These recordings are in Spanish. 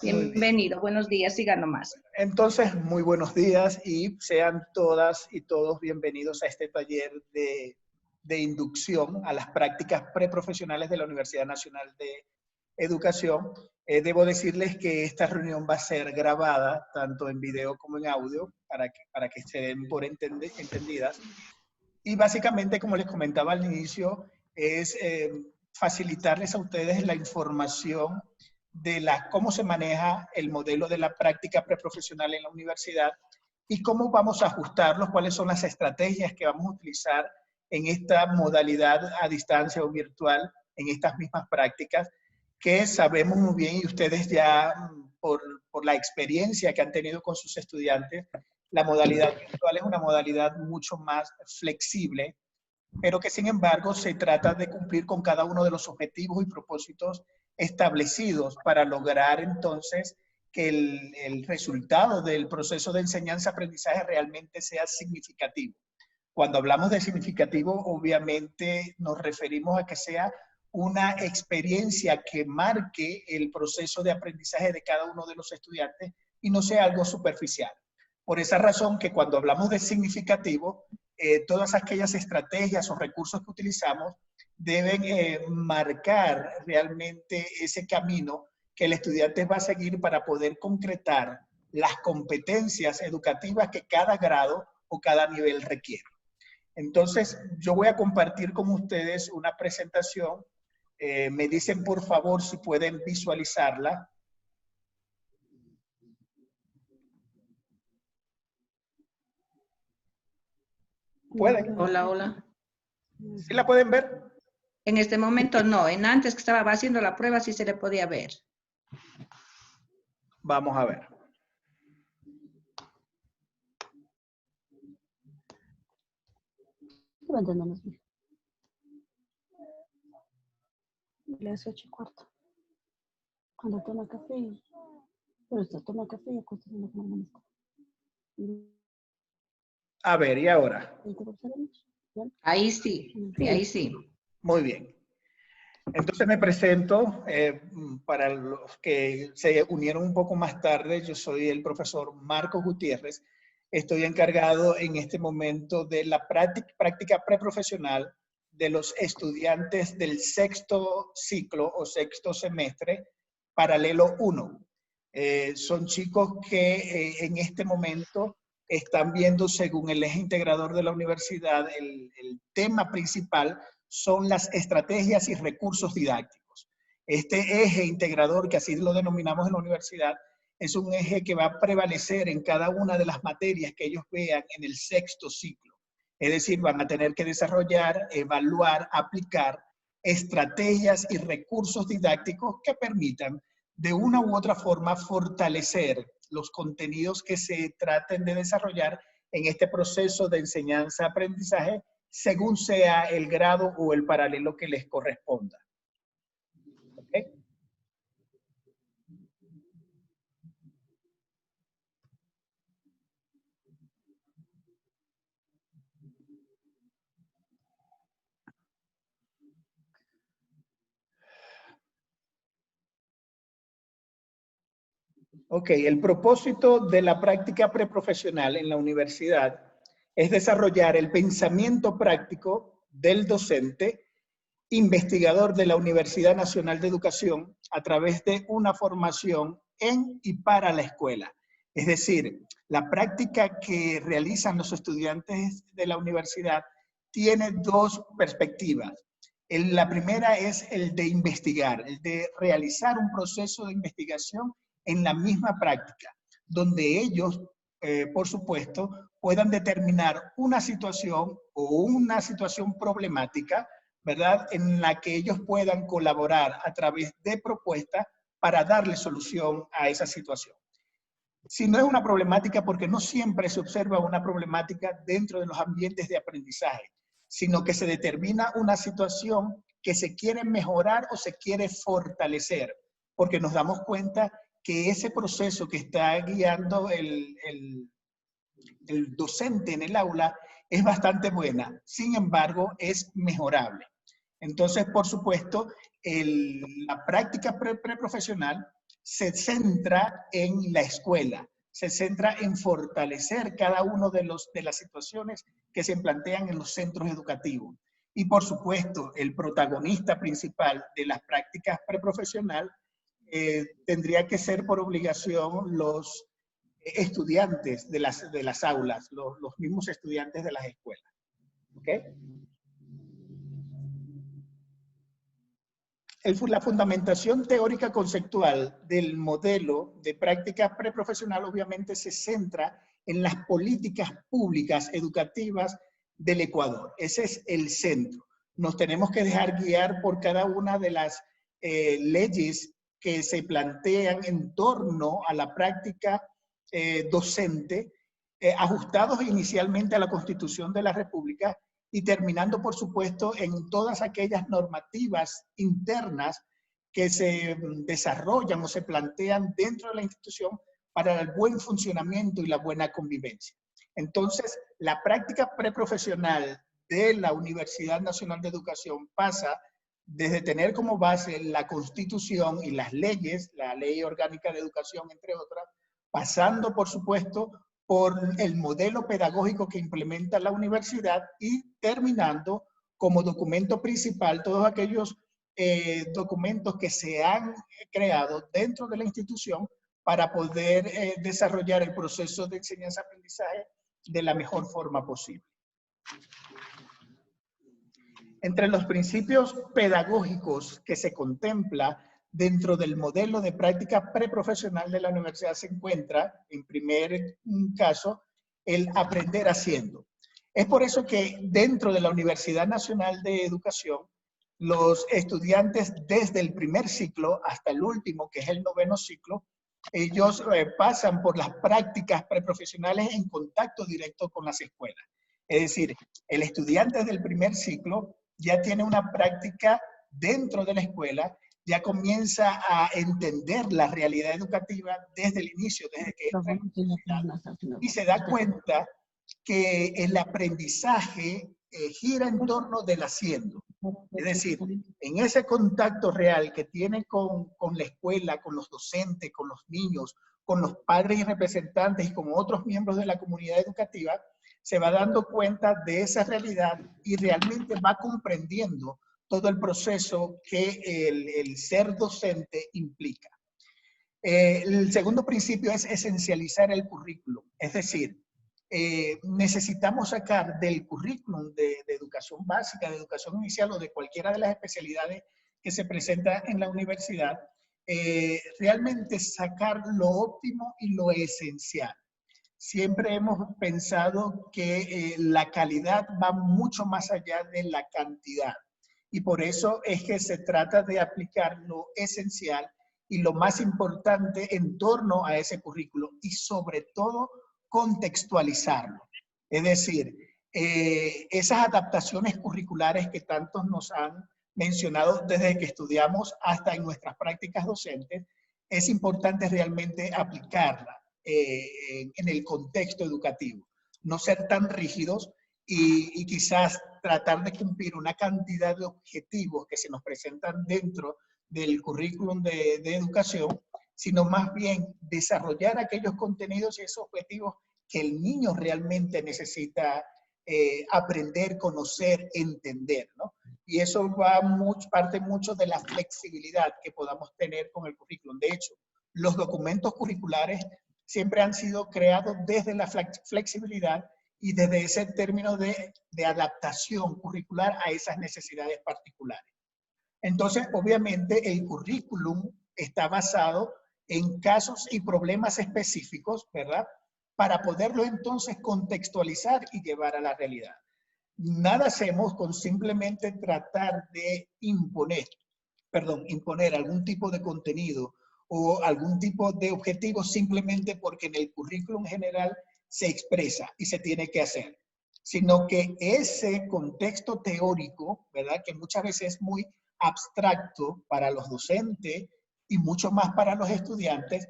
Muy bien. Bienvenido, buenos días, siga nomás. Entonces, muy buenos días y sean todas y todos bienvenidos a este taller de inducción a las prácticas preprofesionales de la Universidad Nacional de Educación. Debo decirles que esta reunión va a ser grabada tanto en video como en audio para que se den por entendidas. Y básicamente, como les comentaba al inicio, es facilitarles a ustedes la información de cómo se maneja el modelo de la práctica preprofesional en la universidad y cómo vamos a ajustarlos, cuáles son las estrategias que vamos a utilizar en esta modalidad a distancia o virtual, en estas mismas prácticas, que sabemos muy bien y ustedes ya por la experiencia que han tenido con sus estudiantes, la modalidad virtual es una modalidad mucho más flexible, pero que sin embargo se trata de cumplir con cada uno de los objetivos y propósitos establecidos para lograr entonces que el resultado del proceso de enseñanza-aprendizaje realmente sea significativo. Cuando hablamos de significativo, obviamente nos referimos a que sea una experiencia que marque el proceso de aprendizaje de cada uno de los estudiantes y no sea algo superficial. Por esa razón que cuando hablamos de significativo, todas aquellas estrategias o recursos que utilizamos deben marcar realmente ese camino que el estudiante va a seguir para poder concretar las competencias educativas que cada grado o cada nivel requiere. Entonces, yo voy a compartir con ustedes una presentación. Me dicen, por favor, si pueden visualizarla. ¿Pueden? Hola, hola. ¿Sí la pueden ver? En este momento no, en antes que estaba haciendo la prueba sí se le podía ver. Vamos a ver. Las 8:15. Cuando toma café, pero usted toma café y acuesta en la cama. A ver, ¿y ahora? Ahí sí, ahí sí. Muy bien. Entonces me presento, para los que se unieron un poco más tarde, yo soy el profesor Marcos Gutiérrez. Estoy encargado en este momento de la práctica preprofesional de los estudiantes del sexto ciclo o sexto semestre, paralelo 1. Son chicos que en este momento están viendo, según el eje integrador de la universidad, el tema principal son las estrategias y recursos didácticos. Este eje integrador, que así lo denominamos en la universidad, es un eje que va a prevalecer en cada una de las materias que ellos vean en el sexto ciclo. Es decir, van a tener que desarrollar, evaluar, aplicar estrategias y recursos didácticos que permitan de una u otra forma fortalecer los contenidos que se traten de desarrollar en este proceso de enseñanza-aprendizaje según sea el grado o el paralelo que les corresponda. ¿Okay? Ok, el propósito de la práctica preprofesional en la universidad es desarrollar el pensamiento práctico del docente investigador de la Universidad Nacional de Educación a través de una formación en y para la escuela. Es decir, la práctica que realizan los estudiantes de la universidad tiene dos perspectivas. La primera es el de investigar, el de realizar un proceso de investigación en la misma práctica, donde ellos, por supuesto, puedan determinar una situación o una situación problemática, ¿verdad?, en la que ellos puedan colaborar a través de propuestas para darle solución a esa situación. Si no es una problemática, porque no siempre se observa una problemática dentro de los ambientes de aprendizaje, sino que se determina una situación que se quiere mejorar o se quiere fortalecer, porque nos damos cuenta que ese proceso que está guiando el docente en el aula es bastante buena, sin embargo es mejorable. Entonces, por supuesto, la práctica preprofesional se centra en la escuela, se centra en fortalecer cada uno de las situaciones que se plantean en los centros educativos. Y por supuesto, el protagonista principal de las prácticas preprofesionales tendría que ser por obligación los estudiantes de las aulas, los mismos estudiantes de las escuelas. ¿Okay? La fundamentación teórica conceptual del modelo de práctica preprofesional obviamente se centra en las políticas públicas educativas del Ecuador. Ese es el centro. Nos tenemos que dejar guiar por cada una de las leyes que se plantean en torno a la práctica docente, ajustados inicialmente a la Constitución de la República y terminando, por supuesto, en todas aquellas normativas internas que se desarrollan o se plantean dentro de la institución para el buen funcionamiento y la buena convivencia. Entonces, la práctica preprofesional de la Universidad Nacional de Educación pasa desde tener como base la Constitución y las leyes, la Ley Orgánica de Educación, entre otras, pasando, por supuesto, por el modelo pedagógico que implementa la universidad y terminando como documento principal todos aquellos documentos que se han creado dentro de la institución para poder desarrollar el proceso de enseñanza-aprendizaje de la mejor forma posible. Entre los principios pedagógicos que se contempla dentro del modelo de práctica preprofesional de la universidad se encuentra, en primer caso, el aprender haciendo. Es por eso que dentro de la Universidad Nacional de Educación, los estudiantes desde el primer ciclo hasta el último, que es el 9º ciclo, ellos pasan por las prácticas preprofesionales en contacto directo con las escuelas. Es decir, el estudiante del primer ciclo ya tiene una práctica dentro de la escuela, ya comienza a entender la realidad educativa desde el inicio, desde que entra en la universidad, y se da cuenta que el aprendizaje gira en torno del haciendo. Es decir, en ese contacto real que tiene con la escuela, con los docentes, con los niños, con los padres y representantes y con otros miembros de la comunidad educativa, se va dando cuenta de esa realidad y realmente va comprendiendo todo el proceso que el ser docente implica. El segundo principio es esencializar el currículum, es decir, necesitamos sacar del currículum de educación básica, de educación inicial o de cualquiera de las especialidades que se presentan en la universidad, realmente sacar lo óptimo y lo esencial. Siempre hemos pensado que la calidad va mucho más allá de la cantidad. Y por eso es que se trata de aplicar lo esencial y lo más importante en torno a ese currículo y sobre todo contextualizarlo. Es decir, esas adaptaciones curriculares que tantos nos han mencionado desde que estudiamos hasta en nuestras prácticas docentes, es importante realmente aplicarla en el contexto educativo. No ser tan rígidos y quizás tratar de cumplir una cantidad de objetivos que se nos presentan dentro del currículum de educación, sino más bien desarrollar aquellos contenidos y esos objetivos que el niño realmente necesita aprender, conocer, entender, ¿no? Y eso va parte mucho de la flexibilidad que podamos tener con el currículum. De hecho, los documentos curriculares siempre han sido creados desde la flexibilidad y desde ese término de adaptación curricular a esas necesidades particulares. Entonces, obviamente, el currículum está basado en casos y problemas específicos, ¿verdad? Para poderlo entonces contextualizar y llevar a la realidad. Nada hacemos con simplemente tratar de imponer algún tipo de contenido o algún tipo de objetivo simplemente porque en el currículum general se expresa y se tiene que hacer, sino que ese contexto teórico, ¿verdad? Que muchas veces es muy abstracto para los docentes y mucho más para los estudiantes,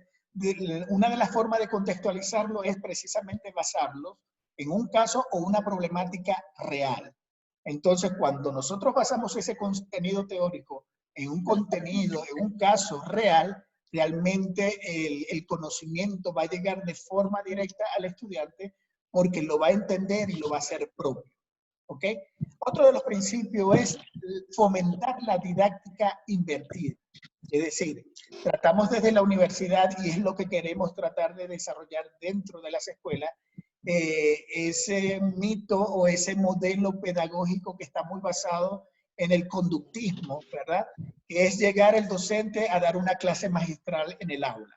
una de las formas de contextualizarlo es precisamente basarlo en un caso o una problemática real. Entonces, cuando nosotros basamos ese contenido teórico en un contenido, en un caso real, realmente el conocimiento va a llegar de forma directa al estudiante porque lo va a entender y lo va a hacer propio. ¿Ok? Otro de los principios es fomentar la didáctica invertida. Es decir, tratamos desde la universidad, y es lo que queremos tratar de desarrollar dentro de las escuelas, ese mito o ese modelo pedagógico que está muy basado en el conductismo, ¿verdad? Que es llegar el docente a dar una clase magistral en el aula.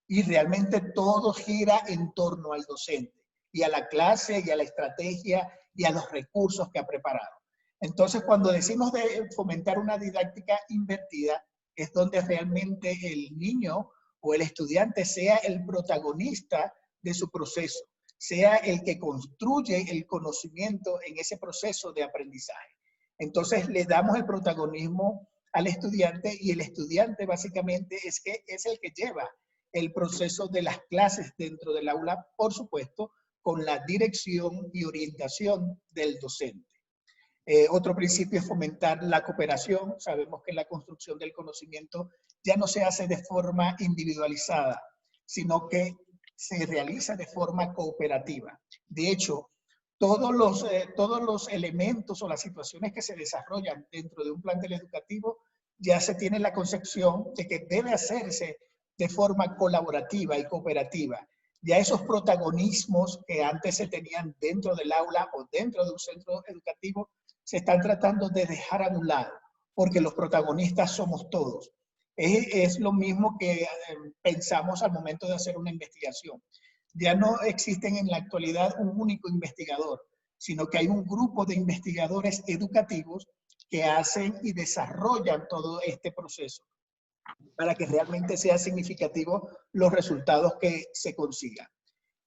Y realmente todo gira en torno al docente, y a la clase, y a la estrategia, y a los recursos que ha preparado. Entonces, cuando decimos de fomentar una didáctica invertida, es donde realmente el niño o el estudiante sea el protagonista de su proceso, sea el que construye el conocimiento en ese proceso de aprendizaje. Entonces, le damos el protagonismo al estudiante, y el estudiante básicamente es el que lleva el proceso de las clases dentro del aula, por supuesto, con la dirección y orientación del docente. Otro principio es fomentar la cooperación. Sabemos que la construcción del conocimiento ya no se hace de forma individualizada, sino que se realiza de forma cooperativa. De hecho, todos los elementos o las situaciones que se desarrollan dentro de un plantel educativo ya se tiene la concepción de que debe hacerse de forma colaborativa y cooperativa. Ya esos protagonismos que antes se tenían dentro del aula o dentro de un centro educativo se están tratando de dejar a un lado, porque los protagonistas somos todos. Es lo mismo que pensamos al momento de hacer una investigación. Ya no existen en la actualidad un único investigador, sino que hay un grupo de investigadores educativos que hacen y desarrollan todo este proceso para que realmente sea significativo los resultados que se consigan.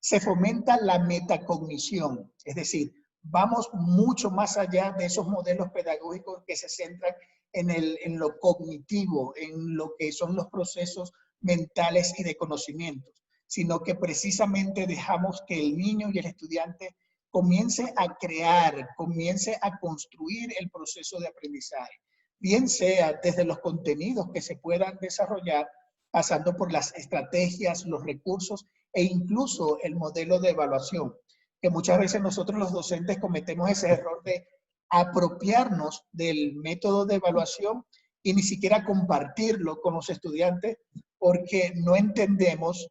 Se fomenta la metacognición, es decir, vamos mucho más allá de esos modelos pedagógicos que se centran en lo cognitivo, en lo que son los procesos mentales y de conocimientos, sino que precisamente dejamos que el niño y el estudiante comience a crear, comience a construir el proceso de aprendizaje, bien sea desde los contenidos que se puedan desarrollar, pasando por las estrategias, los recursos e incluso el modelo de evaluación, que muchas veces nosotros los docentes cometemos ese error de apropiarnos del método de evaluación y ni siquiera compartirlo con los estudiantes, porque no entendemos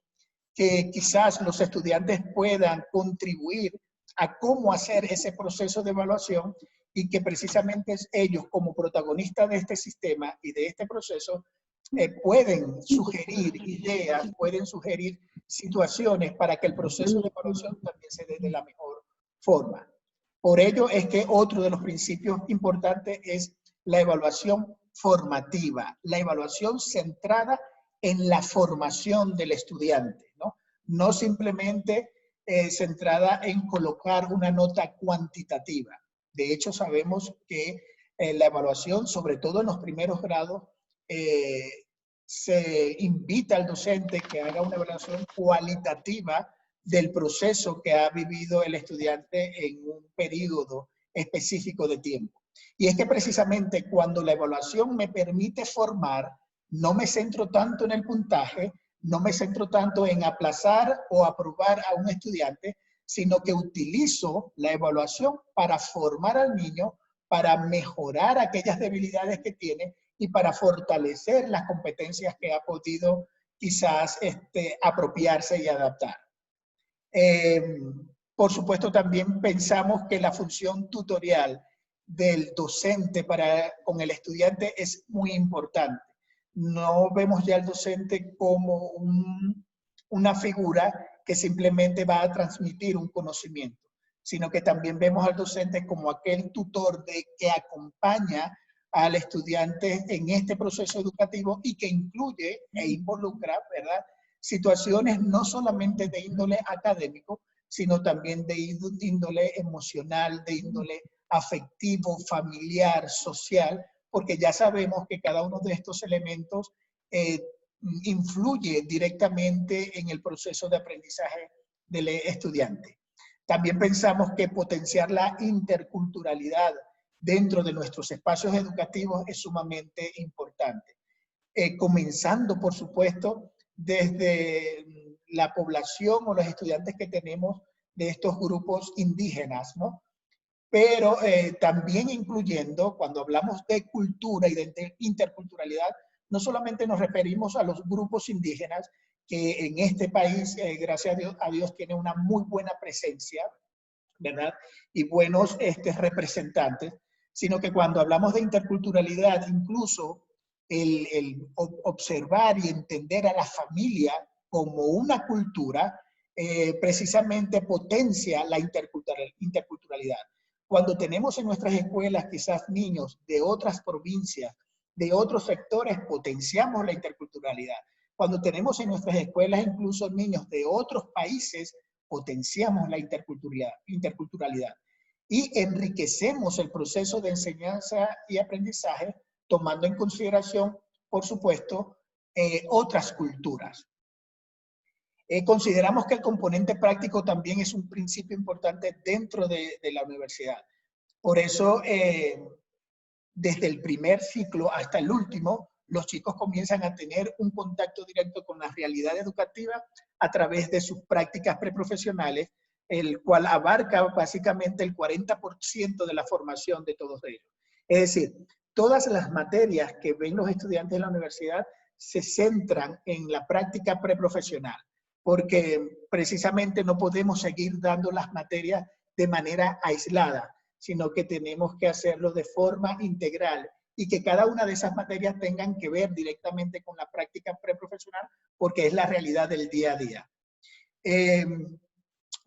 que quizás los estudiantes puedan contribuir a cómo hacer ese proceso de evaluación, y que precisamente ellos, como protagonistas de este sistema y de este proceso, pueden sugerir ideas, pueden sugerir situaciones para que el proceso de evaluación también se dé de la mejor forma. Por ello es que otro de los principios importantes es la evaluación formativa, la evaluación centrada en la formación del estudiante, ¿no? No simplemente centrada en colocar una nota cuantitativa. De hecho, sabemos que la evaluación, sobre todo en los primeros grados, se invita al docente que haga una evaluación cualitativa del proceso que ha vivido el estudiante en un periodo específico de tiempo. Y es que precisamente cuando la evaluación me permite formar, no me centro tanto en el puntaje, no me centro tanto en aplazar o aprobar a un estudiante, sino que utilizo la evaluación para formar al niño, para mejorar aquellas debilidades que tiene y para fortalecer las competencias que ha podido quizás apropiarse y adaptar. Por supuesto, también pensamos que la función tutorial del docente con el estudiante es muy importante. No vemos ya al docente como una figura que simplemente va a transmitir un conocimiento, sino que también vemos al docente como aquel tutor que acompaña al estudiante en este proceso educativo y que incluye e involucra, ¿verdad?, situaciones no solamente de índole académico, sino también de índole emocional, de índole afectivo, familiar, social, porque ya sabemos que cada uno de estos elementos influye directamente en el proceso de aprendizaje del estudiante. También pensamos que potenciar la interculturalidad dentro de nuestros espacios educativos es sumamente importante. comenzando, por supuesto, desde la población o los estudiantes que tenemos de estos grupos indígenas, ¿no? Pero también incluyendo, cuando hablamos de cultura y de interculturalidad, no solamente nos referimos a los grupos indígenas, que en este país, gracias a Dios, tiene una muy buena presencia, ¿verdad? Y buenos representantes, sino que cuando hablamos de interculturalidad, incluso el observar y entender a la familia como una cultura, precisamente potencia la interculturalidad. Cuando tenemos en nuestras escuelas quizás niños de otras provincias, de otros sectores, potenciamos la interculturalidad. Cuando tenemos en nuestras escuelas incluso niños de otros países, potenciamos la interculturalidad y enriquecemos el proceso de enseñanza y aprendizaje, tomando en consideración, por supuesto, otras culturas. Consideramos que el componente práctico también es un principio importante dentro de la universidad. Por eso, desde el primer ciclo hasta el último, los chicos comienzan a tener un contacto directo con la realidad educativa a través de sus prácticas preprofesionales, el cual abarca básicamente el 40% de la formación de todos ellos. Es decir, todas las materias que ven los estudiantes de la universidad se centran en la práctica preprofesional, porque precisamente no podemos seguir dando las materias de manera aislada, sino que tenemos que hacerlo de forma integral y que cada una de esas materias tengan que ver directamente con la práctica preprofesional, porque es la realidad del día a día.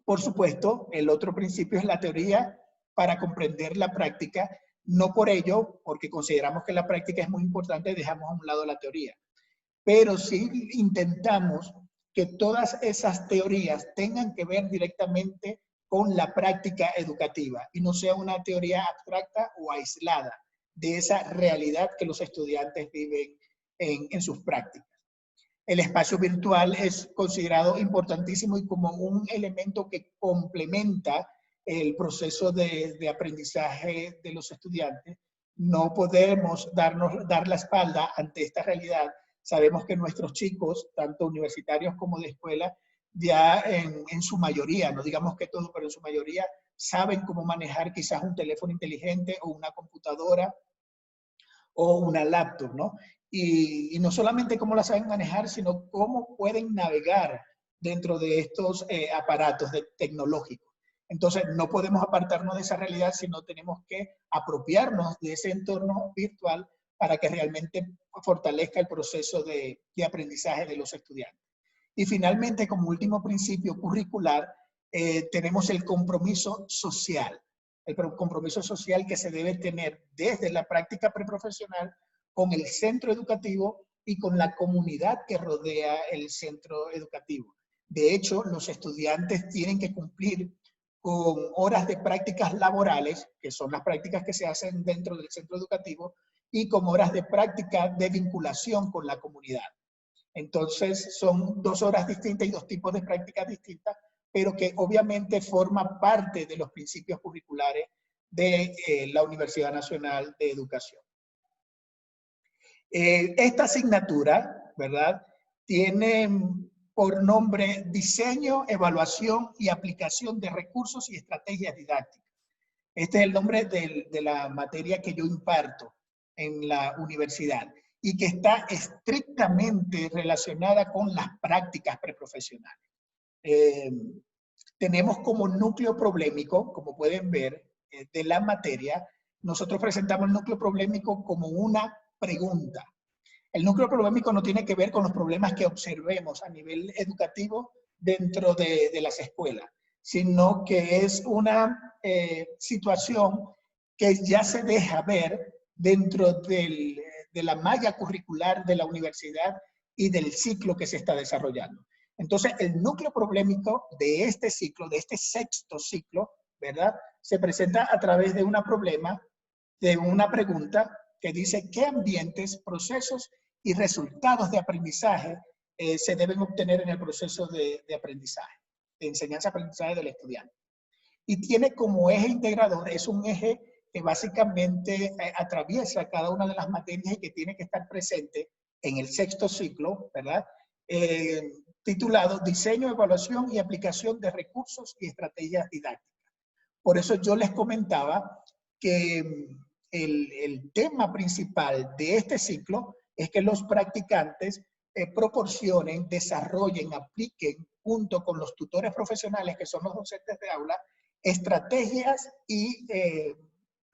Por supuesto, el otro principio es la teoría para comprender la práctica. No por ello, porque consideramos que la práctica es muy importante, dejamos a un lado la teoría. Pero sí intentamos que todas esas teorías tengan que ver directamente con la práctica educativa y no sea una teoría abstracta o aislada de esa realidad que los estudiantes viven en sus prácticas. El espacio virtual es considerado importantísimo y como un elemento que complementa el proceso de aprendizaje de los estudiantes. No podemos dar la espalda ante esta realidad. Sabemos que nuestros chicos, tanto universitarios como de escuela, ya en su mayoría, no digamos que todos, pero en su mayoría, saben cómo manejar quizás un teléfono inteligente o una computadora o una laptop, ¿no? Y no solamente cómo la saben manejar, sino cómo pueden navegar dentro de estos aparatos tecnológicos. Entonces, no podemos apartarnos de esa realidad, sino tenemos que apropiarnos de ese entorno virtual para que realmente fortalezca el proceso de aprendizaje de los estudiantes. Y finalmente, como último principio curricular, tenemos el compromiso social. El compromiso social que se debe tener desde la práctica preprofesional con el centro educativo y con la comunidad que rodea el centro educativo. De hecho, los estudiantes tienen que cumplir con horas de prácticas laborales, que son las prácticas que se hacen dentro del centro educativo, y con horas de práctica de vinculación con la comunidad. Entonces, son 2 horas distintas y 2 tipos de prácticas distintas, pero que obviamente forma parte de los principios curriculares de la Universidad Nacional de Educación. Esta asignatura, ¿verdad?, tiene por nombre Diseño, Evaluación y Aplicación de Recursos y Estrategias Didácticas. Este es el nombre de la materia que yo imparto en la universidad y que está estrictamente relacionada con las prácticas preprofesionales. Tenemos como núcleo problemático, como pueden ver, de la materia, nosotros presentamos el núcleo problemático como una pregunta. El núcleo problemático no tiene que ver con los problemas que observemos a nivel educativo dentro de las escuelas, sino que es una situación que ya se deja ver dentro de la malla curricular de la universidad y del ciclo que se está desarrollando. Entonces, el núcleo problemático de este ciclo, de este 6º ciclo, ¿verdad?, se presenta a través de una pregunta que dice qué ambientes, procesos y resultados de aprendizaje se deben obtener en el proceso de aprendizaje, de enseñanza-aprendizaje del estudiante. Y tiene como eje integrador, es un eje que básicamente atraviesa cada una de las materias y que tiene que estar presente en el sexto ciclo, ¿verdad? Titulado Diseño, Evaluación y Aplicación de Recursos y Estrategias Didácticas. Por eso yo les comentaba que el tema principal de este ciclo es que los practicantes proporcionen, desarrollen, apliquen, junto con los tutores profesionales, que son los docentes de aula, estrategias y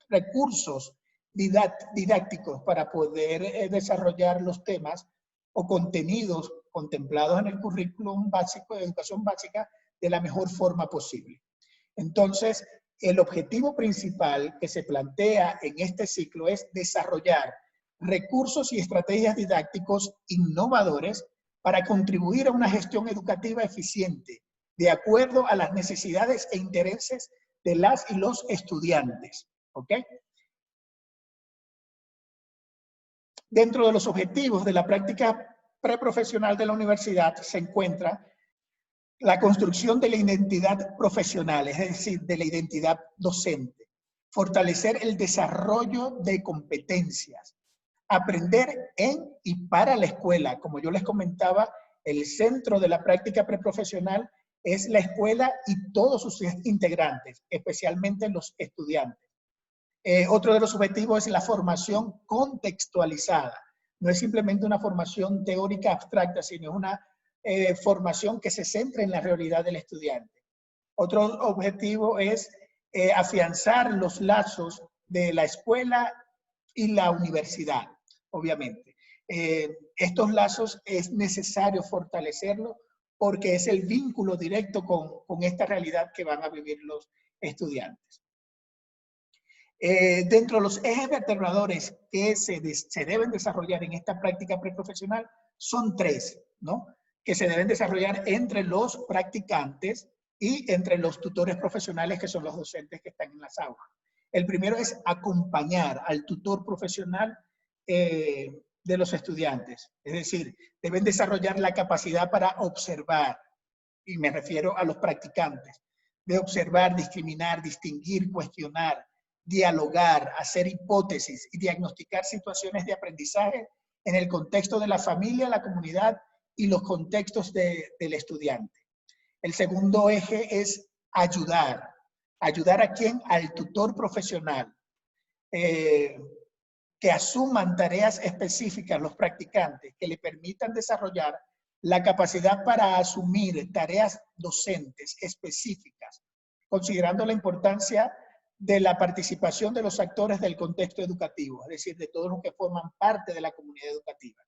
recursos didácticos para poder desarrollar los temas o contenidos contemplados en el currículum básico de educación básica de la mejor forma posible. Entonces, el objetivo principal que se plantea en este ciclo es desarrollar recursos y estrategias didácticos innovadores para contribuir a una gestión educativa eficiente, de acuerdo a las necesidades e intereses de las y los estudiantes. ¿Ok? Dentro de los objetivos de la práctica preprofesional de la universidad se encuentra la construcción de la identidad profesional, es decir, de la identidad docente, fortalecer el desarrollo de competencias, aprender en y para la escuela. Como yo les comentaba, el centro de la práctica preprofesional es la escuela y todos sus integrantes, especialmente los estudiantes. Otro de los objetivos es la formación contextualizada. No es simplemente una formación teórica abstracta, sino una formación que se centra en la realidad del estudiante. Otro objetivo es afianzar los lazos de la escuela y la universidad, obviamente. Estos lazos es necesario fortalecerlos porque es el vínculo directo con esta realidad que van a vivir los estudiantes. Dentro de los ejes vertebradores que se deben desarrollar en esta práctica preprofesional son tres, ¿no? Que se deben desarrollar entre los practicantes y entre los tutores profesionales, que son los docentes que están en las aulas. El primero es acompañar al tutor profesional de los estudiantes. Es decir, deben desarrollar la capacidad para observar, y me refiero a los practicantes, de observar, discriminar, distinguir, cuestionar, dialogar, hacer hipótesis y diagnosticar situaciones de aprendizaje en el contexto de la familia, la comunidad y los contextos del estudiante. El segundo eje es ayudar. ¿Ayudar a quién? Al tutor profesional. Que asuman tareas específicas los practicantes que le permitan desarrollar la capacidad para asumir tareas docentes específicas, considerando la importancia de la participación de los actores del contexto educativo, es decir, de todos los que forman parte de la comunidad educativa.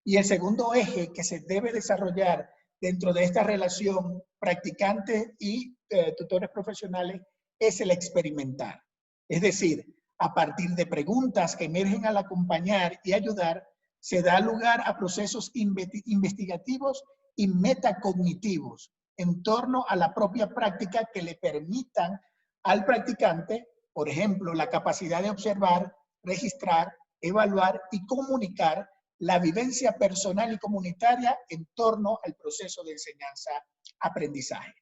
Y el segundo eje que se debe desarrollar dentro de esta relación practicantes y tutores profesionales es el experimentar. Es decir, a partir de preguntas que emergen al acompañar y ayudar, se da lugar a procesos investigativos y metacognitivos en torno a la propia práctica que le permitan al practicante, por ejemplo, la capacidad de observar, registrar, evaluar y comunicar la vivencia personal y comunitaria en torno al proceso de enseñanza-aprendizaje.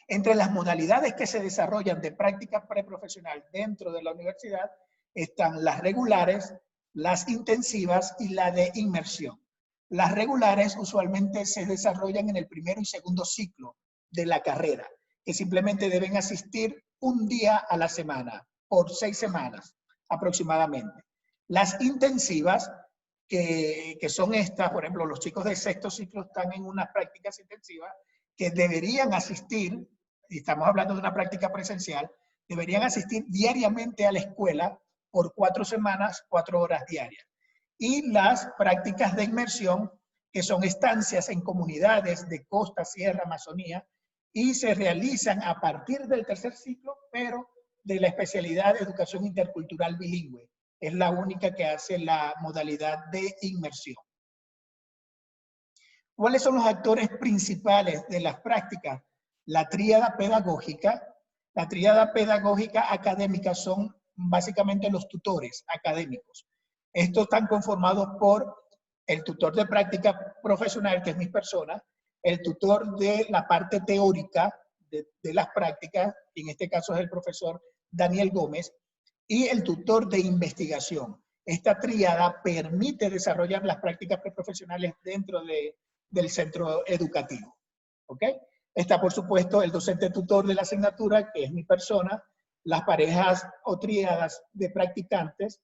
Entre las modalidades que se desarrollan de práctica preprofesional dentro de la universidad están las regulares, las intensivas y la de inmersión. Las regulares usualmente se desarrollan en el primero y segundo ciclo de la carrera, que simplemente deben asistir un día a la semana, por 6 semanas aproximadamente. Las intensivas, que son estas, por ejemplo, los chicos del sexto ciclo están en unas prácticas intensivas que deberían asistir, y estamos hablando de una práctica presencial, deberían asistir diariamente a la escuela por 4 semanas, 4 horas diarias. Y las prácticas de inmersión, que son estancias en comunidades de costa, sierra, Amazonía, y se realizan a partir del tercer ciclo, pero de la especialidad de educación intercultural bilingüe. Es la única que hace la modalidad de inmersión. ¿Cuáles son los actores principales de las prácticas? La tríada pedagógica. La tríada pedagógica académica son básicamente los tutores académicos. Estos están conformados por el tutor de práctica profesional, que es mi persona, el tutor de la parte teórica de las prácticas, en este caso es el profesor Daniel Gómez, y el tutor de investigación. esta tríada permite desarrollar las prácticas preprofesionales dentro del centro educativo. ¿Ok? Está, por supuesto, el docente tutor de la asignatura, que es mi persona, las parejas o tríadas de practicantes,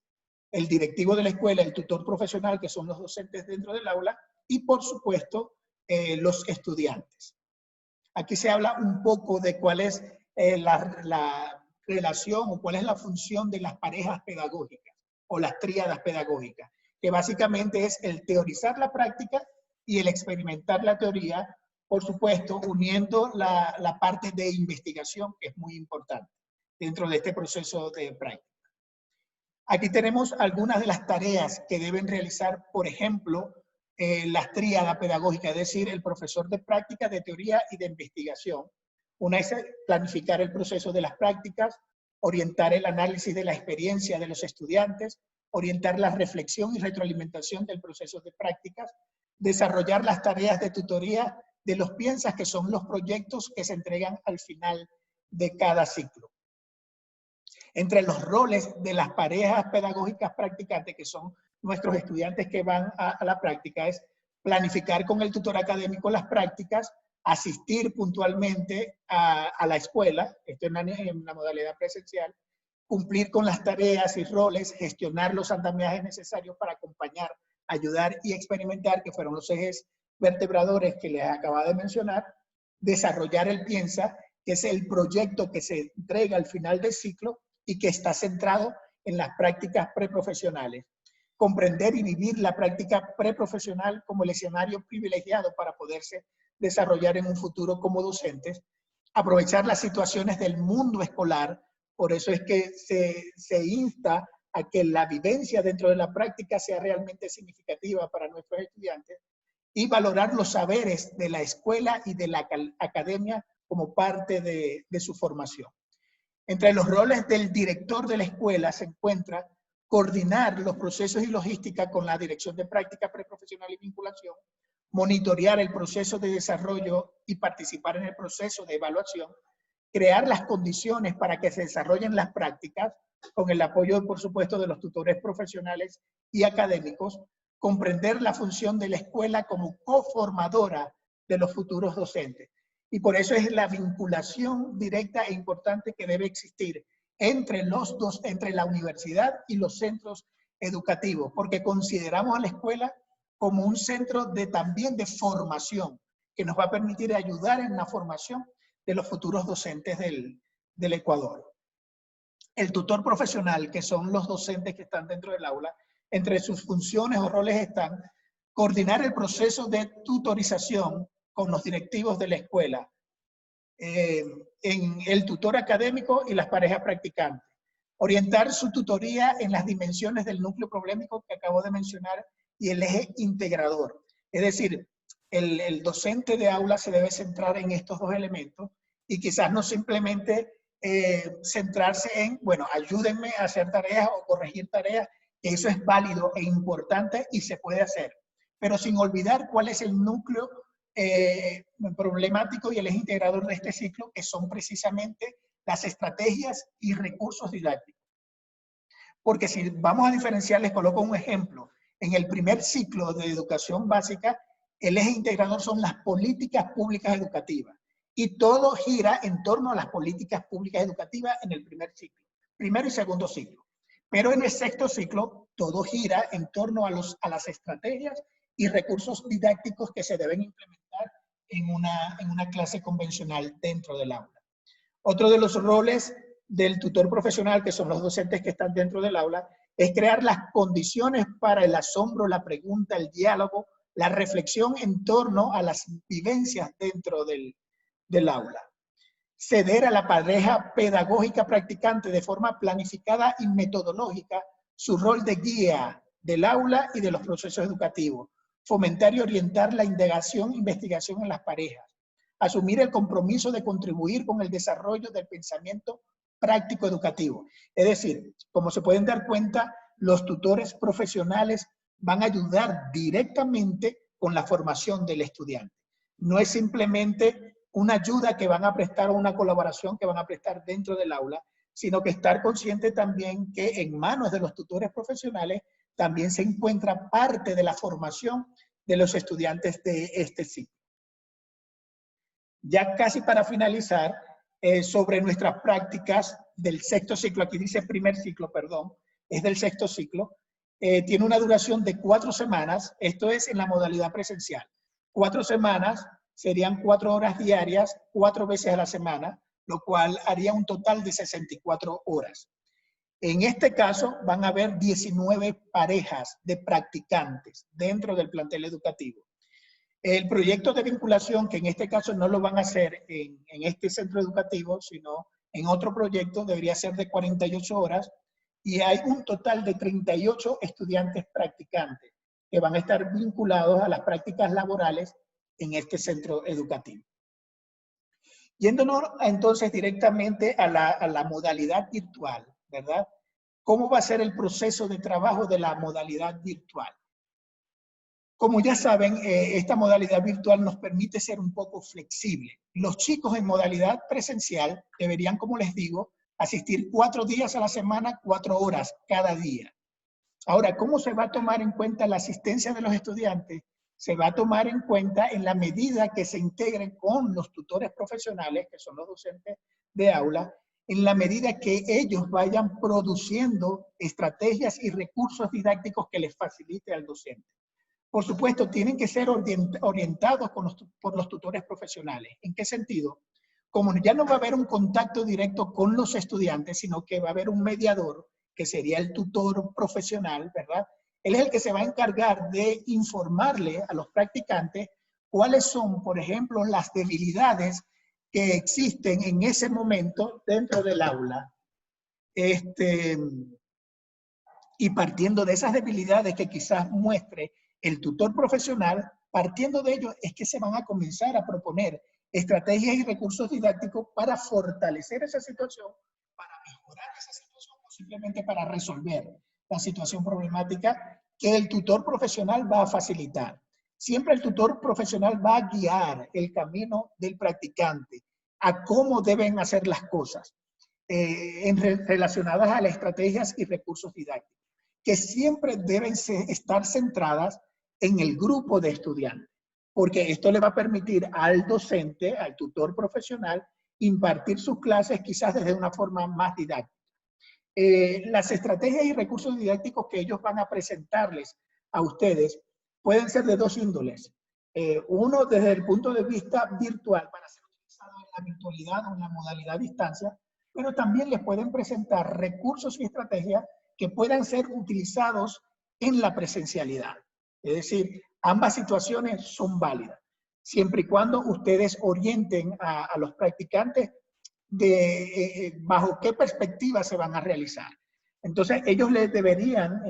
el directivo de la escuela, el tutor profesional, que son los docentes dentro del aula, y, por supuesto, los estudiantes. Aquí se habla un poco de cuál es la relación o cuál es la función de las parejas pedagógicas o las tríadas pedagógicas, que básicamente es el teorizar la práctica y el experimentar la teoría, por supuesto, uniendo la parte de investigación, que es muy importante dentro de este proceso de práctica. Aquí tenemos algunas de las tareas que deben realizar, por ejemplo, las tríadas pedagógicas, es decir, el profesor de práctica, de teoría y de investigación. Una es planificar el proceso de las prácticas, orientar el análisis de la experiencia de los estudiantes, orientar la reflexión y retroalimentación del proceso de prácticas, desarrollar las tareas de tutoría de los piensas, que son los proyectos que se entregan al final de cada ciclo. Entre los roles de las parejas pedagógicas practicantes, que son nuestros estudiantes que van a la práctica, es planificar con el tutor académico las prácticas, asistir puntualmente a la escuela, esto en la modalidad presencial, cumplir con las tareas y roles, gestionar los andamiajes necesarios para acompañar, ayudar y experimentar, que fueron los ejes vertebradores que les acababa de mencionar, desarrollar el piensa, que es el proyecto que se entrega al final del ciclo y que está centrado en las prácticas preprofesionales. Comprender y vivir la práctica preprofesional como el escenario privilegiado para poderse desarrollar en un futuro como docentes. Aprovechar las situaciones del mundo escolar, por eso es que se insta a que la vivencia dentro de la práctica sea realmente significativa para nuestros estudiantes, y valorar los saberes de la escuela y de la academia como parte de su formación. Entre los roles del director de la escuela se encuentra coordinar los procesos y logística con la dirección de práctica preprofesional y vinculación, monitorear el proceso de desarrollo y participar en el proceso de evaluación, crear las condiciones para que se desarrollen las prácticas con el apoyo, por supuesto, de los tutores profesionales y académicos, comprender la función de la escuela como coformadora de los futuros docentes. Y por eso es la vinculación directa e importante que debe existir entre la universidad y los centros educativos, porque consideramos a la escuela como un centro también de formación, que nos va a permitir ayudar en la formación de los futuros docentes del Ecuador. El tutor profesional, que son los docentes que están dentro del aula, entre sus funciones o roles están coordinar el proceso de tutorización con los directivos de la escuela, en el tutor académico y las parejas practicantes. Orientar su tutoría en las dimensiones del núcleo problemático que acabo de mencionar y el eje integrador. Es decir, el docente de aula se debe centrar en estos dos elementos y quizás no simplemente centrarse en, bueno, ayúdenme a hacer tareas o corregir tareas, que eso es válido e importante y se puede hacer, pero sin olvidar cuál es el núcleo problemático y el eje integrador de este ciclo, que son precisamente las estrategias y recursos didácticos. Porque si vamos a diferenciar, les coloco un ejemplo. En el primer ciclo de educación básica, el eje integrador son las políticas públicas educativas. Y todo gira en torno a las políticas públicas educativas en el primer ciclo, primero y segundo ciclo. Pero en el sexto ciclo, todo gira en torno a las estrategias y recursos didácticos que se deben implementar en una clase convencional dentro del aula. Otro de los roles del tutor profesional, que son los docentes que están dentro del aula, es crear las condiciones para el asombro, la pregunta, el diálogo, la reflexión en torno a las vivencias dentro del aula. Ceder a la pareja pedagógica practicante de forma planificada y metodológica su rol de guía del aula y de los procesos educativos. Fomentar y orientar la indagación e investigación en las parejas. Asumir el compromiso de contribuir con el desarrollo del pensamiento práctico educativo. Es decir, como se pueden dar cuenta, los tutores profesionales van a ayudar directamente con la formación del estudiante. No es simplemente una ayuda que van a prestar o una colaboración que van a prestar dentro del aula, sino que estar consciente también que en manos de los tutores profesionales también se encuentra parte de la formación de los estudiantes de este ciclo. Ya casi para finalizar, sobre nuestras prácticas del sexto ciclo, aquí dice primer ciclo, perdón, es del sexto ciclo, tiene una duración de 4 semanas, esto es en la modalidad presencial. 4 semanas serían 4 horas diarias, 4 veces a la semana, lo cual haría un total de 64 horas. En este caso van a haber 19 parejas de practicantes dentro del plantel educativo. El proyecto de vinculación, que en este caso no lo van a hacer en este centro educativo, sino en otro proyecto, debería ser de 48 horas, y hay un total de 38 estudiantes practicantes que van a estar vinculados a las prácticas laborales en este centro educativo. Yéndonos entonces directamente a la modalidad virtual, ¿verdad? ¿Cómo va a ser el proceso de trabajo de la modalidad virtual? Como ya saben, esta modalidad virtual nos permite ser un poco flexible. Los chicos en modalidad presencial deberían, como les digo, asistir 4 días a la semana, 4 horas cada día. Ahora, ¿cómo se va a tomar en cuenta la asistencia de los estudiantes? Se va a tomar en cuenta en la medida que se integren con los tutores profesionales, que son los docentes de aula, en la medida que ellos vayan produciendo estrategias y recursos didácticos que les facilite al docente. Por supuesto, tienen que ser orientados por los tutores profesionales. ¿En qué sentido? Como ya no va a haber un contacto directo con los estudiantes, sino que va a haber un mediador, que sería el tutor profesional, ¿verdad? Él es el que se va a encargar de informarle a los practicantes cuáles son, por ejemplo, las debilidades que existen en ese momento dentro del aula. Y partiendo de esas debilidades que quizás muestre el tutor profesional, partiendo de ello es que se van a comenzar a proponer estrategias y recursos didácticos para fortalecer esa situación, para mejorar esa situación o simplemente para resolver la situación problemática que el tutor profesional va a facilitar. Siempre el tutor profesional va a guiar el camino del practicante a cómo deben hacer las cosas relacionadas a las estrategias y recursos didácticos, que siempre deben estar centradas en el grupo de estudiantes, porque esto le va a permitir al docente, al tutor profesional, impartir sus clases quizás desde una forma más didáctica. Las estrategias y recursos didácticos que ellos van a presentarles a ustedes pueden ser de 2 índoles. Uno desde el punto de vista virtual, para ser utilizado en la virtualidad o en la modalidad distancia, pero también les pueden presentar recursos y estrategias que puedan ser utilizados en la presencialidad. Es decir, ambas situaciones son válidas, siempre y cuando ustedes orienten a los practicantes de bajo qué perspectiva se van a realizar. Entonces, ellos les deberían,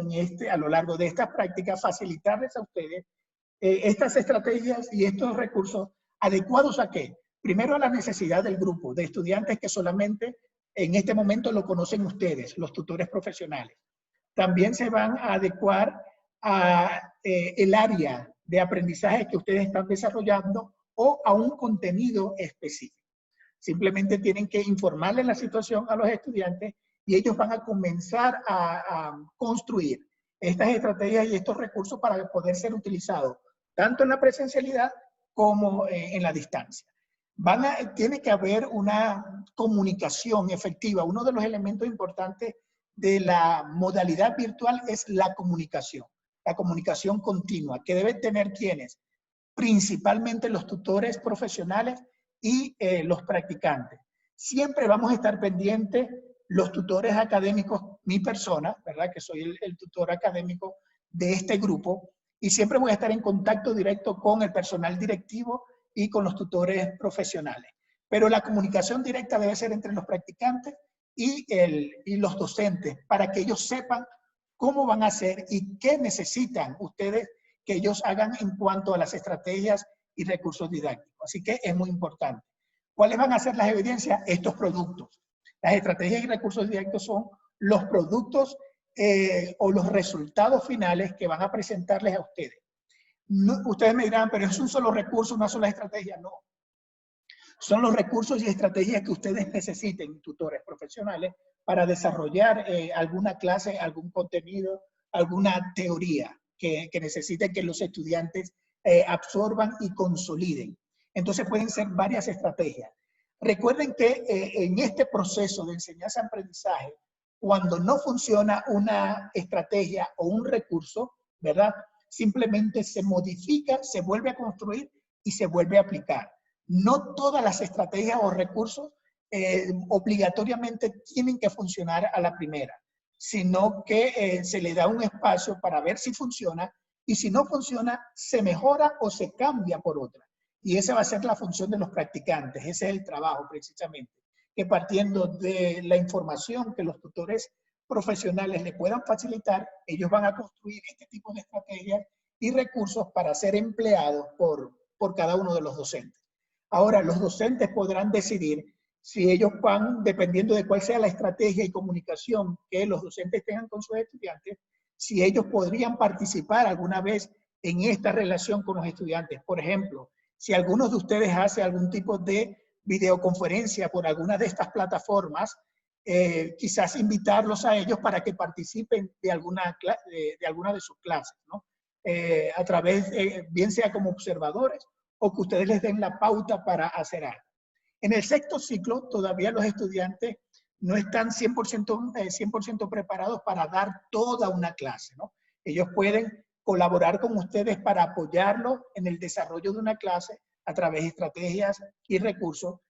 a lo largo de estas prácticas, facilitarles a ustedes estas estrategias y estos recursos adecuados a qué? Primero, a la necesidad del grupo de estudiantes que solamente en este momento lo conocen ustedes, los tutores profesionales. También se van a adecuar a el área de aprendizaje que ustedes están desarrollando o a un contenido específico. Simplemente tienen que informarle la situación a los estudiantes y ellos van a comenzar a construir estas estrategias y estos recursos para poder ser utilizados tanto en la presencialidad como en la distancia. Tiene que haber una comunicación efectiva. Uno de los elementos importantes de la modalidad virtual es la comunicación continua, que deben tener ¿quiénes? Principalmente los tutores profesionales y los practicantes. Siempre vamos a estar pendientes los tutores académicos, mi persona, ¿verdad? Que soy el tutor académico de este grupo, y siempre voy a estar en contacto directo con el personal directivo y con los tutores profesionales. Pero la comunicación directa debe ser entre los practicantes y los docentes, para que ellos sepan cómo van a hacer y qué necesitan ustedes que ellos hagan en cuanto a las estrategias y recursos didácticos. Así que es muy importante. ¿Cuáles van a ser las evidencias? Estos productos. Las estrategias y recursos didácticos son los productos o los resultados finales que van a presentarles a ustedes. No, ustedes me dirán, pero es un solo recurso, una sola estrategia. No. Son los recursos y estrategias que ustedes necesiten, tutores profesionales, para desarrollar alguna clase, algún contenido, alguna teoría que necesite que los estudiantes absorban y consoliden. Entonces pueden ser varias estrategias. Recuerden que en este proceso de enseñanza-aprendizaje, cuando no funciona una estrategia o un recurso, ¿verdad? Simplemente se modifica, se vuelve a construir y se vuelve a aplicar. No todas las estrategias o recursos obligatoriamente tienen que funcionar a la primera, sino que se le da un espacio para ver si funciona, y si no funciona, se mejora o se cambia por otra. Y esa va a ser la función de los practicantes, ese es el trabajo precisamente, que partiendo de la información que los tutores profesionales le puedan facilitar, ellos van a construir este tipo de estrategias y recursos para ser empleados por cada uno de los docentes. Ahora, los docentes podrán decidir si ellos van, dependiendo de cuál sea la estrategia y comunicación que los docentes tengan con sus estudiantes, si ellos podrían participar alguna vez en esta relación con los estudiantes. Por ejemplo, si algunos de ustedes hacen algún tipo de videoconferencia por alguna de estas plataformas, quizás invitarlos a ellos para que participen de alguna de sus clases, ¿no? A través, bien sea como observadores o que ustedes les den la pauta para hacer algo. En el sexto ciclo, todavía los estudiantes no están 100% preparados para dar toda una clase, ¿no? Ellos pueden colaborar con ustedes para apoyarlos en el desarrollo de una clase a través de estrategias y recursos.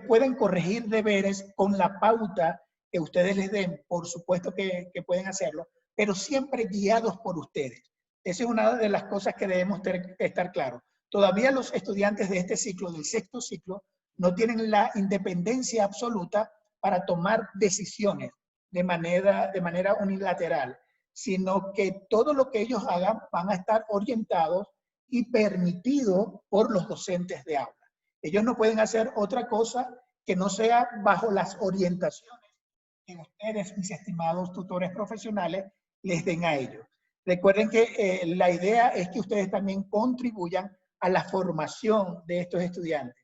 Pueden corregir deberes con la pauta que ustedes les den, por supuesto que pueden hacerlo, pero siempre guiados por ustedes. Esa es una de las cosas que debemos estar claros. Todavía los estudiantes de este ciclo, del sexto ciclo, no tienen la independencia absoluta para tomar decisiones de manera unilateral, sino que todo lo que ellos hagan van a estar orientados y permitidos por los docentes de aula. Ellos no pueden hacer otra cosa que no sea bajo las orientaciones que ustedes, mis estimados tutores profesionales, les den a ellos. Recuerden que la idea es que ustedes también contribuyan a la formación de estos estudiantes.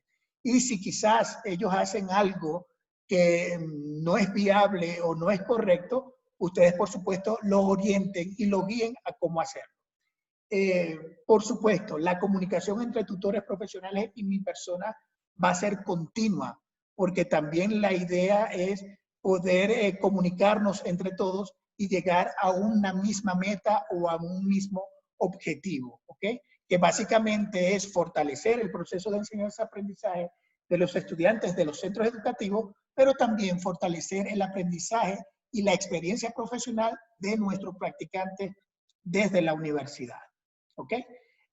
Y si quizás ellos hacen algo que no es viable o no es correcto, ustedes por supuesto los orienten y los guíen a cómo hacerlo. Por supuesto, la comunicación entre tutores profesionales y mi persona va a ser continua, porque también la idea es poder comunicarnos entre todos y llegar a una misma meta o a un mismo objetivo, ¿ok? Que básicamente es fortalecer el proceso de enseñanza-aprendizaje de los estudiantes de los centros educativos, pero también fortalecer el aprendizaje y la experiencia profesional de nuestros practicantes desde la universidad, ¿ok?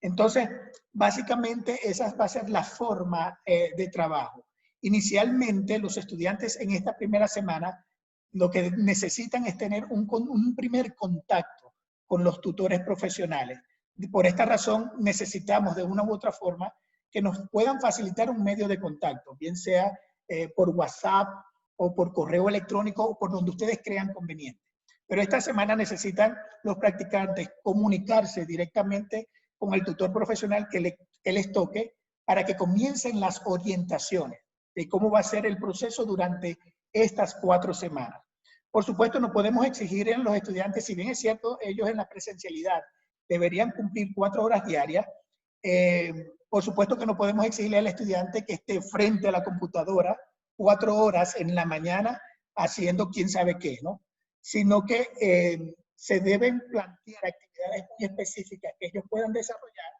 Entonces, básicamente esa va a ser la forma de trabajo. Inicialmente, los estudiantes en esta primera semana lo que necesitan es tener un primer contacto con los tutores profesionales. Por esta razón, necesitamos de una u otra forma que nos puedan facilitar un medio de contacto, bien sea por WhatsApp o por correo electrónico o por donde ustedes crean conveniente. Pero esta semana necesitan los practicantes comunicarse directamente con el tutor profesional que les toque para que comiencen las orientaciones de cómo va a ser el proceso durante estas 4 semanas. Por supuesto, no podemos exigir en los estudiantes, si bien es cierto, ellos en la presencialidad deberían cumplir 4 horas diarias. Por supuesto que no podemos exigirle al estudiante que esté frente a la computadora 4 horas en la mañana haciendo quién sabe qué, ¿no? Sino que se deben plantear actividades muy específicas que ellos puedan desarrollar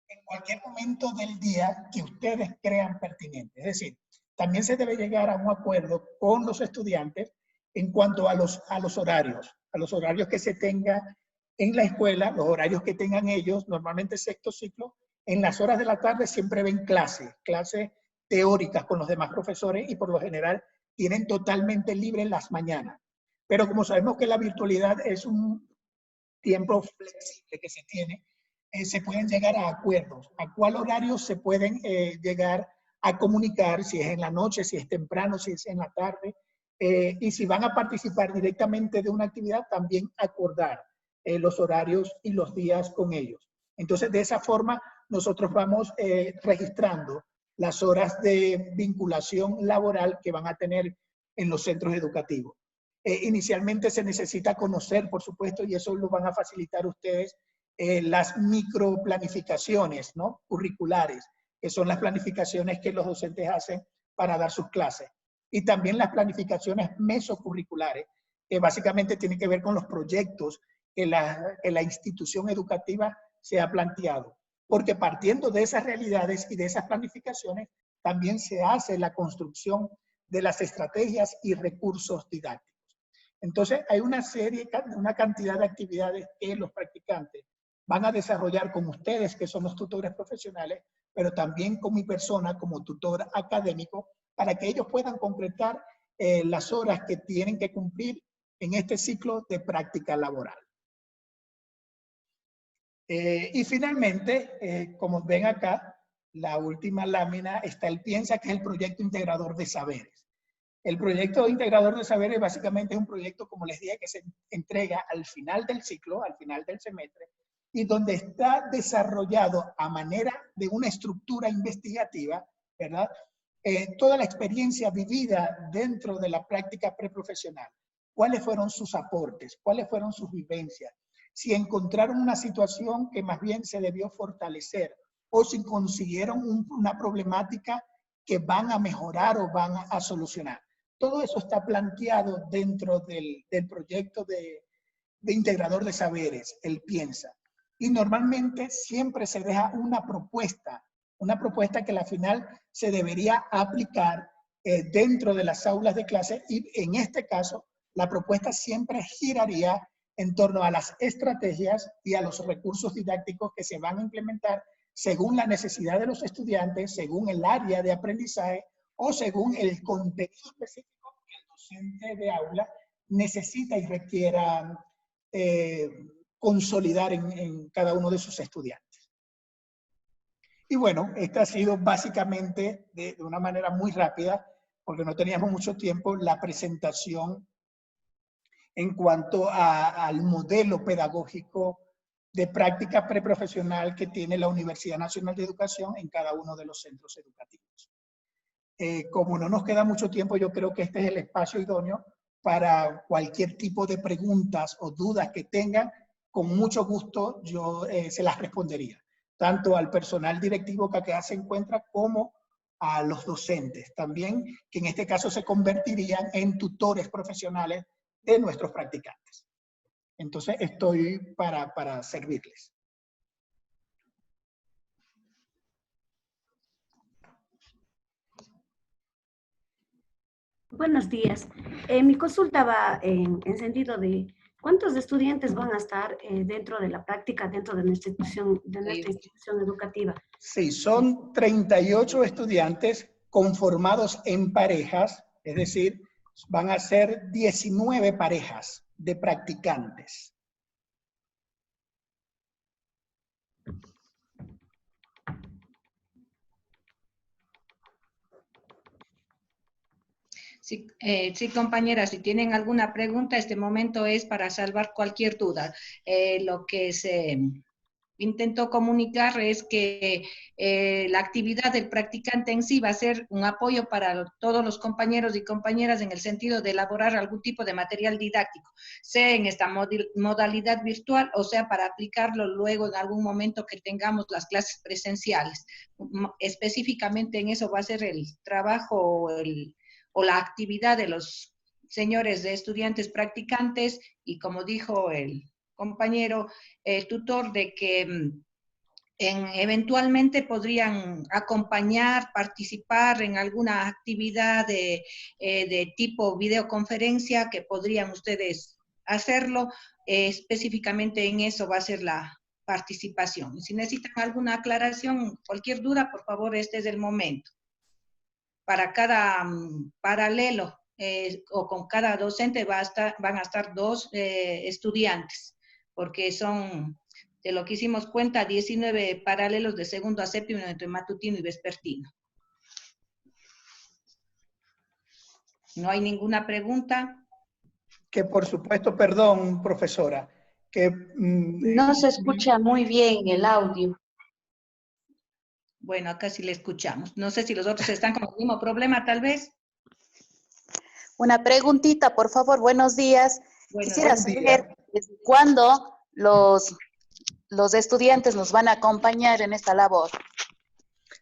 en cualquier momento del día que ustedes crean pertinente. Es decir, también se debe llegar a un acuerdo con los estudiantes en cuanto a los horarios que se tengan en la escuela, los horarios que tengan ellos, normalmente sexto ciclo, en las horas de la tarde siempre ven clases teóricas con los demás profesores y por lo general tienen totalmente libre las mañanas. Pero como sabemos que la virtualidad es un tiempo flexible que se tiene, se pueden llegar a acuerdos. ¿A cuál horario se pueden llegar a comunicar? Si es en la noche, si es temprano, si es en la tarde. Y si van a participar directamente de una actividad, también acordar los horarios y los días con ellos. Entonces, de esa forma, nosotros vamos registrando las horas de vinculación laboral que van a tener en los centros educativos. Inicialmente se necesita conocer, por supuesto, y eso lo van a facilitar ustedes, las microplanificaciones, ¿no?, curriculares, que son las planificaciones que los docentes hacen para dar sus clases. Y también las planificaciones mesocurriculares, que básicamente tienen que ver con los proyectos que la institución educativa se ha planteado. Porque partiendo de esas realidades y de esas planificaciones, también se hace la construcción de las estrategias y recursos didácticos. Entonces, hay una cantidad de actividades que los practicantes van a desarrollar con ustedes, que son los tutores profesionales, pero también con mi persona como tutor académico, para que ellos puedan concretar las horas que tienen que cumplir en este ciclo de práctica laboral. Y finalmente, como ven acá, la última lámina está el PIENSA, que es el Proyecto Integrador de Saberes. El Proyecto Integrador de Saberes básicamente es un proyecto, como les dije, que se entrega al final del ciclo, al final del semestre, y donde está desarrollado a manera de una estructura investigativa, ¿verdad? Toda la experiencia vivida dentro de la práctica preprofesional. ¿Cuáles fueron sus aportes? ¿Cuáles fueron sus vivencias? Si encontraron una situación que más bien se debió fortalecer, o si consiguieron una problemática que van a mejorar o van a solucionar. Todo eso está planteado dentro del proyecto de integrador de saberes, el PIENSA. Y normalmente siempre se deja una propuesta que al final se debería aplicar dentro de las aulas de clase, y en este caso la propuesta siempre giraría en torno a las estrategias y a los recursos didácticos que se van a implementar según la necesidad de los estudiantes, según el área de aprendizaje o según el contenido específico que el docente de aula necesita y requiera consolidar en cada uno de sus estudiantes. Y bueno, esta ha sido básicamente, de una manera muy rápida, porque no teníamos mucho tiempo, la presentación en cuanto al modelo pedagógico de práctica preprofesional que tiene la Universidad Nacional de Educación en cada uno de los centros educativos. Como no nos queda mucho tiempo, yo creo que este es el espacio idóneo para cualquier tipo de preguntas o dudas que tengan. Con mucho gusto yo se las respondería, tanto al personal directivo que acá se encuentra como a los docentes también, que en este caso se convertirían en tutores profesionales de nuestros practicantes. Entonces estoy para servirles. Buenos días. Mi consulta va en sentido de ¿cuántos estudiantes van a estar dentro de la práctica, dentro de nuestra institución educativa? Sí, son 38 estudiantes conformados en parejas, es decir, van a ser 19 parejas de practicantes. Sí, sí, compañeras, si tienen alguna pregunta, este momento es para salvar cualquier duda. Lo que se intentó comunicar es que la actividad del practicante en sí va a ser un apoyo para todos los compañeros y compañeras en el sentido de elaborar algún tipo de material didáctico, sea en esta modalidad virtual o sea para aplicarlo luego en algún momento que tengamos las clases presenciales. Específicamente en eso va a ser el trabajo o la actividad de los señores de estudiantes practicantes, y como dijo el compañero tutor, de que eventualmente podrían acompañar, participar en alguna actividad de tipo videoconferencia, que podrían ustedes hacerlo. Específicamente en eso va a ser la participación. Si necesitan alguna aclaración, cualquier duda, por favor, este es el momento. Para cada paralelo o con cada docente van a estar dos estudiantes, porque son, de lo que hicimos cuenta, 19 paralelos de segundo a séptimo entre matutino y vespertino. ¿No hay ninguna pregunta? Que por supuesto, perdón, profesora, que... no se escucha muy bien el audio. Bueno, acá sí le escuchamos. No sé si los otros están con el mismo problema, tal vez. Una preguntita, por favor. Buenos días. Bueno, Quisiera Buen día. saber desde cuándo los estudiantes nos van a acompañar en esta labor.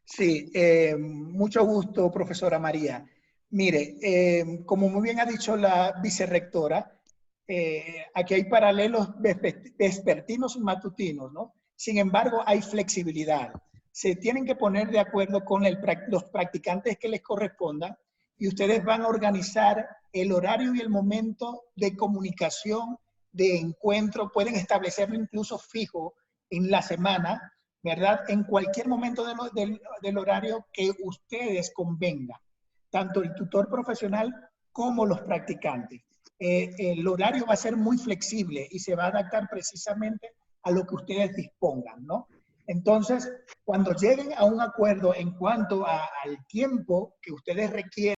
Sí, mucho gusto, profesora María. Mire, como muy bien ha dicho la vicerrectora, aquí hay paralelos vespertinos y matutinos, ¿no? Sin embargo, hay flexibilidad. Se tienen que poner de acuerdo con los practicantes que les correspondan y ustedes van a organizar el horario y el momento de comunicación, de encuentro. Pueden establecerlo incluso fijo en la semana, ¿verdad? En cualquier momento del horario que ustedes convengan, tanto el tutor profesional como los practicantes. El horario va a ser muy flexible y se va a adaptar precisamente a lo que ustedes dispongan, ¿no? Entonces, cuando lleguen a un acuerdo en cuanto al tiempo que ustedes requieren